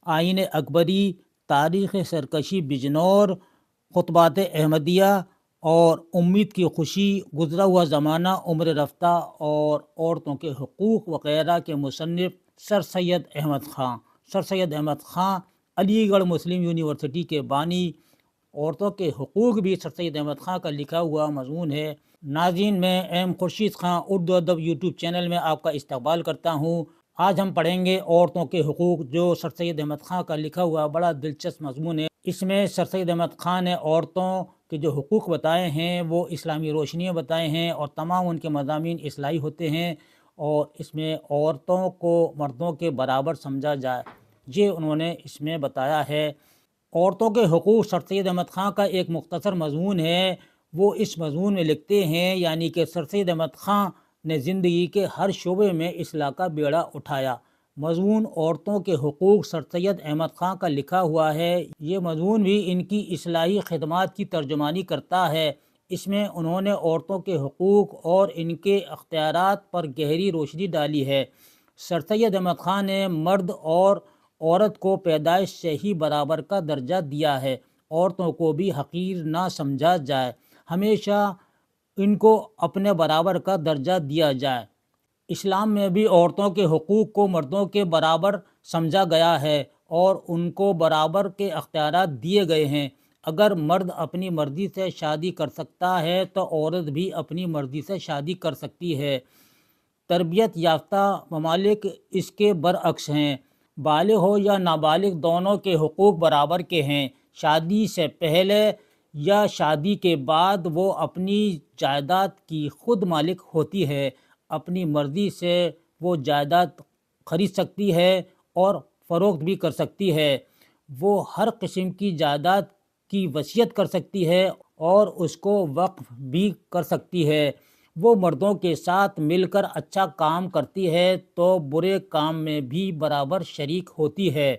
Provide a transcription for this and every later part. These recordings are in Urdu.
آئین اکبری، تاریخ سرکشی بجنور، خطبات احمدیہ اور امید کی خوشی، گزرا ہوا زمانہ، عمر رفتہ اور عورتوں کے حقوق وغیرہ کے مصنف سر سید احمد خان۔ سر سید احمد خان علی گڑھ مسلم یونیورسٹی کے بانی۔ عورتوں کے حقوق بھی سر سید احمد خان کا لکھا ہوا مضمون ہے۔ ناظرین، میں ایم خورشید خان اردو ادب یوٹیوب چینل میں آپ کا استقبال کرتا ہوں۔ آج ہم پڑھیں گے عورتوں کے حقوق، جو سر سید احمد خان کا لکھا ہوا بڑا دلچسپ مضمون ہے۔ اس میں سر سید احمد خان نے عورتوں کے جو حقوق بتائے ہیں وہ اسلامی روشنیاں بتائے ہیں، اور تمام ان کے مضامین اصلاحی ہوتے ہیں، اور اس میں عورتوں کو مردوں کے برابر سمجھا جائے، یہ انہوں نے اس میں بتایا ہے۔ عورتوں کے حقوق سر سید احمد خان کا ایک مختصر مضمون ہے۔ وہ اس مضمون میں لکھتے ہیں، یعنی کہ سر سید احمد خان نے زندگی کے ہر شعبے میں اصلاح کا بیڑا اٹھایا۔ مضمون عورتوں کے حقوق سر سید احمد خان کا لکھا ہوا ہے۔ یہ مضمون بھی ان کی اصلاحی خدمات کی ترجمانی کرتا ہے۔ اس میں انہوں نے عورتوں کے حقوق اور ان کے اختیارات پر گہری روشنی ڈالی ہے۔ سر سید احمد خان نے مرد اور عورت کو پیدائش سے ہی برابر کا درجہ دیا ہے۔ عورتوں کو بھی حقیر نہ سمجھا جائے، ہمیشہ ان کو اپنے برابر کا درجہ دیا جائے۔ اسلام میں بھی عورتوں کے حقوق کو مردوں کے برابر سمجھا گیا ہے اور ان کو برابر کے اختیارات دیے گئے ہیں۔ اگر مرد اپنی مرضی سے شادی کر سکتا ہے تو عورت بھی اپنی مرضی سے شادی کر سکتی ہے۔ تربیت یافتہ ممالک اس کے برعکس ہیں۔ بالغ ہو یا نابالغ، دونوں کے حقوق برابر کے ہیں۔ شادی سے پہلے یا شادی کے بعد وہ اپنی جائیداد کی خود مالک ہوتی ہے۔ اپنی مرضی سے وہ جائیداد خرید سکتی ہے اور فروخت بھی کر سکتی ہے۔ وہ ہر قسم کی جائیداد کی وصیت کر سکتی ہے اور اس کو وقف بھی کر سکتی ہے۔ وہ مردوں کے ساتھ مل کر اچھا کام کرتی ہے تو برے کام میں بھی برابر شریک ہوتی ہے۔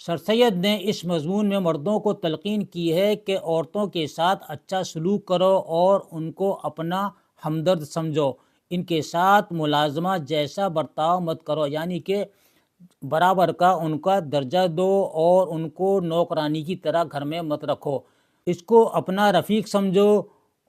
سر سید نے اس مضمون میں مردوں کو تلقین کی ہے کہ عورتوں کے ساتھ اچھا سلوک کرو اور ان کو اپنا ہمدرد سمجھو۔ ان کے ساتھ ملازمہ جیسا برتاؤ مت کرو، یعنی کہ برابر کا ان کا درجہ دو اور ان کو نوکرانی کی طرح گھر میں مت رکھو۔ اس کو اپنا رفیق سمجھو۔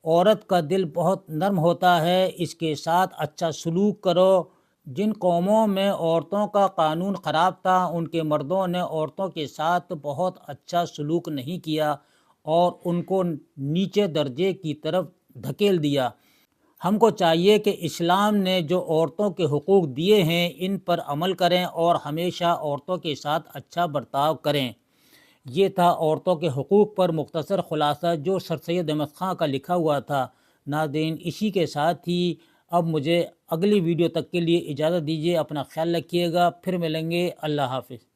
عورت کا دل بہت نرم ہوتا ہے، اس کے ساتھ اچھا سلوک کرو۔ جن قوموں میں عورتوں کا قانون خراب تھا، ان کے مردوں نے عورتوں کے ساتھ بہت اچھا سلوک نہیں کیا اور ان کو نیچے درجے کی طرف دھکیل دیا۔ ہم کو چاہیے کہ اسلام نے جو عورتوں کے حقوق دیے ہیں ان پر عمل کریں اور ہمیشہ عورتوں کے ساتھ اچھا برتاؤ کریں۔ یہ تھا عورتوں کے حقوق پر مختصر خلاصہ جو سر سید احمد خان کا لکھا ہوا تھا۔ ناظرین، اسی کے ساتھ ہی اب مجھے اگلی ویڈیو تک کے لیے اجازت دیجیے۔ اپنا خیال رکھیے گا، پھر ملیں گے۔ اللہ حافظ۔